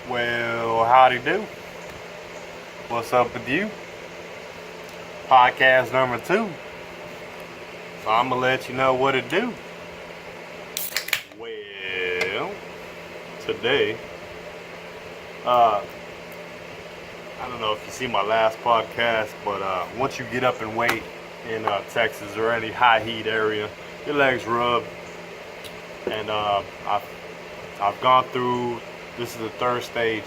Well, howdy do. What's up with you? Podcast number 2. So I'm gonna let you know what to do. Well, today, I don't know if you see my last podcast, but once you get up and wait in Texas or any high heat area, your legs rub, and I've gone through. This is the third stage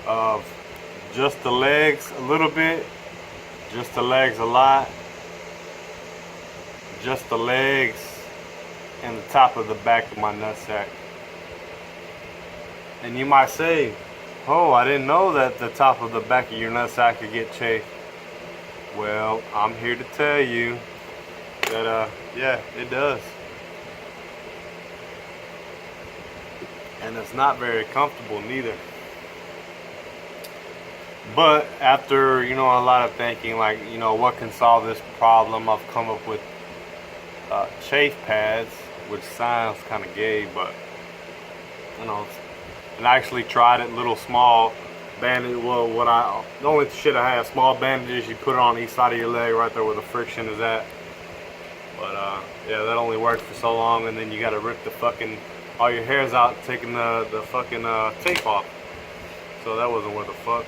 of just the legs a little bit, just the legs a lot, just the legs and the top of the back of my nutsack. And you might say, oh, I didn't know that the top of the back of your nutsack could get chafed. Well, I'm here to tell you that, yeah, it does. And it's not very comfortable neither. But after, a lot of thinking, like, what can solve this problem, I've come up with chafe pads, which sounds kind of gay, but, and I actually tried it, little small bandage. Well, the only shit I have, small bandages, you put it on each side of your leg right there where the friction is at. But, yeah, that only worked for so long, and then you gotta rip all your hairs out, taking the fucking tape off. So that wasn't worth a fuck.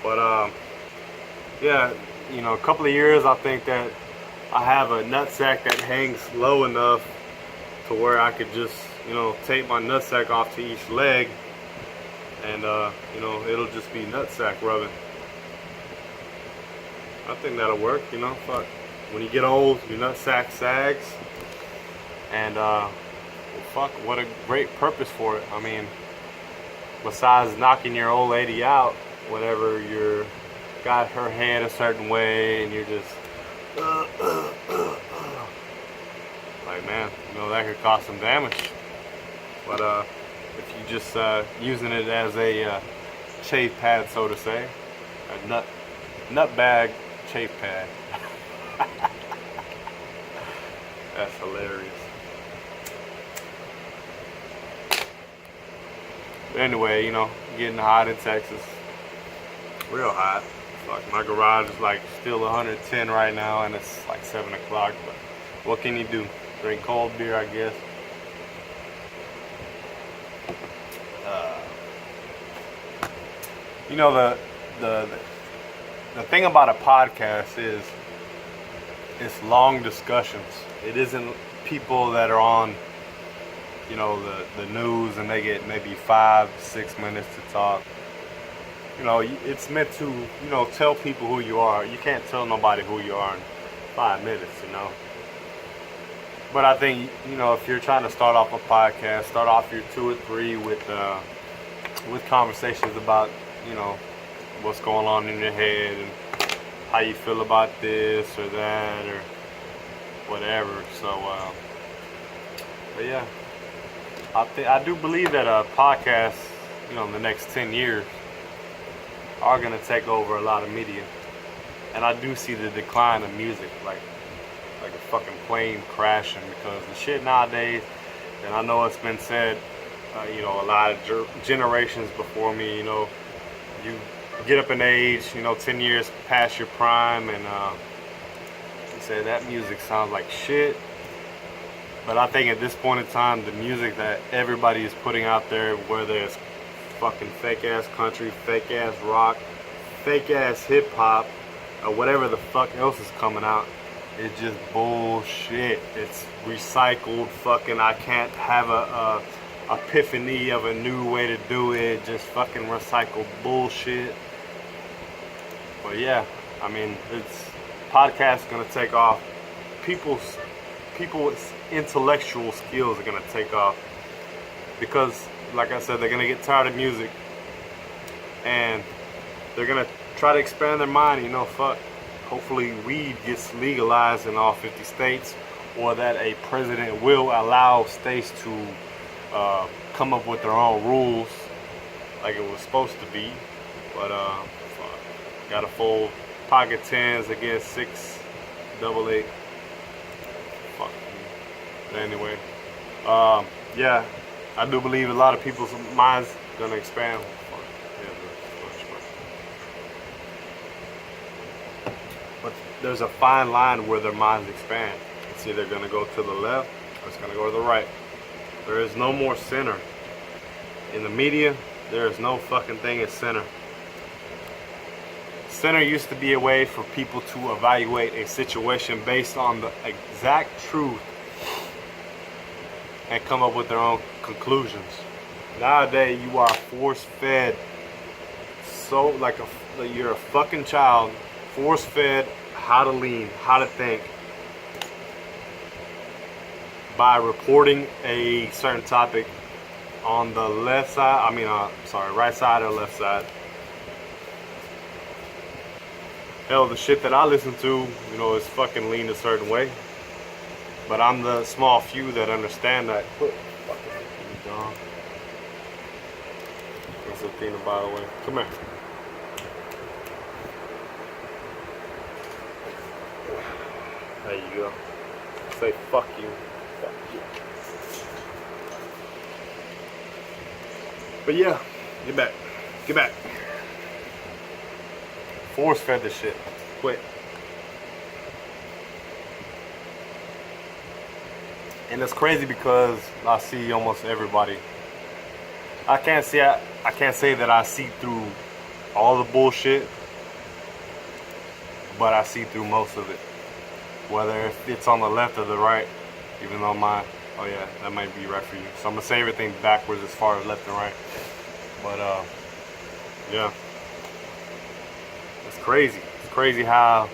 But yeah, a couple of years, I think that I have a nutsack that hangs low enough to where I could just, tape my nutsack off to each leg, and it'll just be nutsack rubbing. I think that'll work. Fuck. When you get old, your nutsack sags, and well, fuck, what a great purpose for it. I mean, besides knocking your old lady out, whenever you're got her head a certain way and you're just like, man, that could cause some damage. But if you just using it as a chafe pad, so to say, a nut bag chafe pad. That's hilarious. But anyway, getting hot in Texas. Real hot. Like, my garage is like still 110 right now, and it's like 7 o'clock. But what can you do? Drink cold beer, I guess. The thing about a podcast is it's long discussions. It isn't people that are on the news and they get maybe 5-6 minutes to talk. It's meant to tell people who you are. You can't tell nobody who you are in 5 minutes. But I think if you're trying to start off a podcast, start off your 2 or 3 with conversations about what's going on in your head and how you feel about this or that or whatever. So but yeah, I do believe that podcasts in the next 10 years are going to take over a lot of media. And I do see the decline of music, like a fucking plane crashing, because the shit nowadays, and I know it's been said, a lot of generations before me, you get up in age, 10 years past your prime, and you say that music sounds like shit. But I think at this point in time, the music that everybody is putting out there, whether it's fucking fake ass country, fake ass rock, fake ass hip hop, or whatever the fuck else is coming out, it's just bullshit. It's recycled fucking, I can't have a epiphany of a new way to do it, just fucking recycled bullshit. But yeah, I mean, podcasts gonna take off. People with intellectual skills are gonna take off, because like I said, they're gonna get tired of music and they're gonna try to expand their mind. Fuck, hopefully weed gets legalized in all 50 states, or that a president will allow states to come up with their own rules like it was supposed to be. But fuck, gotta fold pocket 10s against 6 double 8. Fuck. But anyway, yeah, I do believe a lot of people's minds gonna expand. But there's a fine line where their minds expand. It's either gonna go to the left or it's gonna go to the right. There is no more center. In the media, there is no fucking thing as center. Center used to be a way for people to evaluate a situation based on the exact truth and come up with their own conclusions. Nowadays, you are force-fed, so like you're a fucking child, force-fed how to lean, how to think, by reporting a certain topic on the left side, right side or left side. Hell, the shit that I listen to, you know, is fucking leaned a certain way. But I'm the small few that understand that. That's Athena, by the way. Come here. There you go. Say fuck you. Fuck you. But yeah, get back. Get back. Force fed this shit. Quit. And it's crazy because I see almost everybody. I can't say that I see through all the bullshit, but I see through most of it. Whether it's on the left or the right, even though oh yeah, that might be right for you. So I'm gonna say everything backwards as far as left and right. But yeah, it's crazy. It's crazy how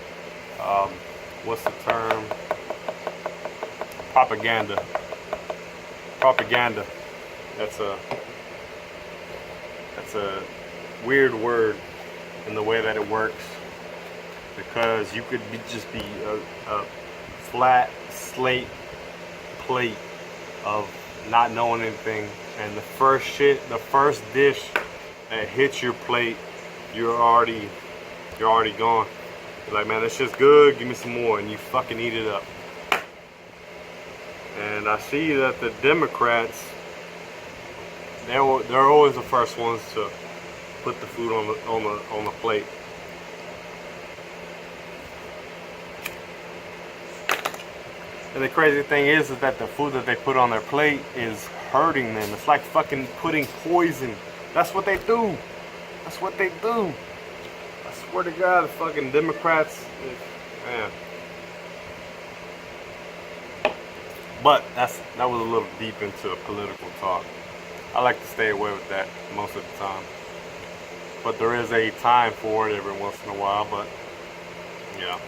what's the term? Propaganda. That's a weird word in the way that it works, because you could just be a flat slate plate of not knowing anything, and the first dish that hits your plate, you're already gone. You're like, man, this shit's good, give me some more, and you fucking eat it up. And I see that the Democrats, they're always the first ones to put the food on the plate. And the crazy thing is that the food that they put on their plate is hurting them. It's like fucking putting poison. That's what they do. That's what they do. I swear to God, the fucking Democrats, man. But that was a little deep into political talk. I like to stay away with that most of the time. But there is a time for it every once in a while, but yeah.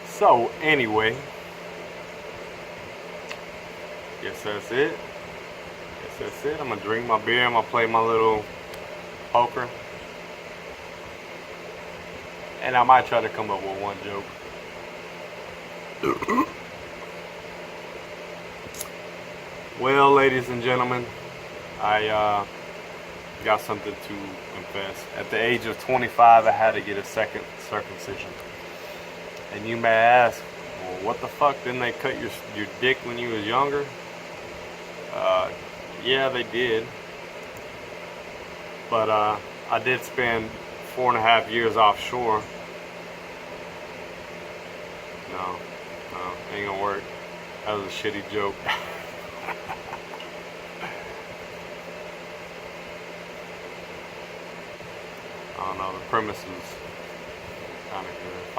So anyway, guess that's it. I'm gonna drink my beer, I'm gonna play my little poker. And I might try to come up with one joke. Well, ladies and gentlemen, I got something to confess. At the age of 25, I had to get a second circumcision. And you may ask, well, what the fuck? Didn't they cut your dick when you was younger? Yeah, they did. But I did spend 4.5 years offshore. No, ain't gonna work. That was a shitty joke. I don't know, the premise was kind of good. If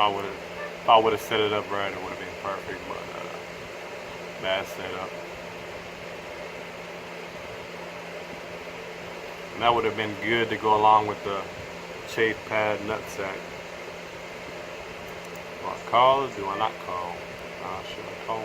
I would have set it up right, it would have been perfect, but bad setup. And that would have been good to go along with the chafe pad nutsack. Do I call or do I not call? Should I call?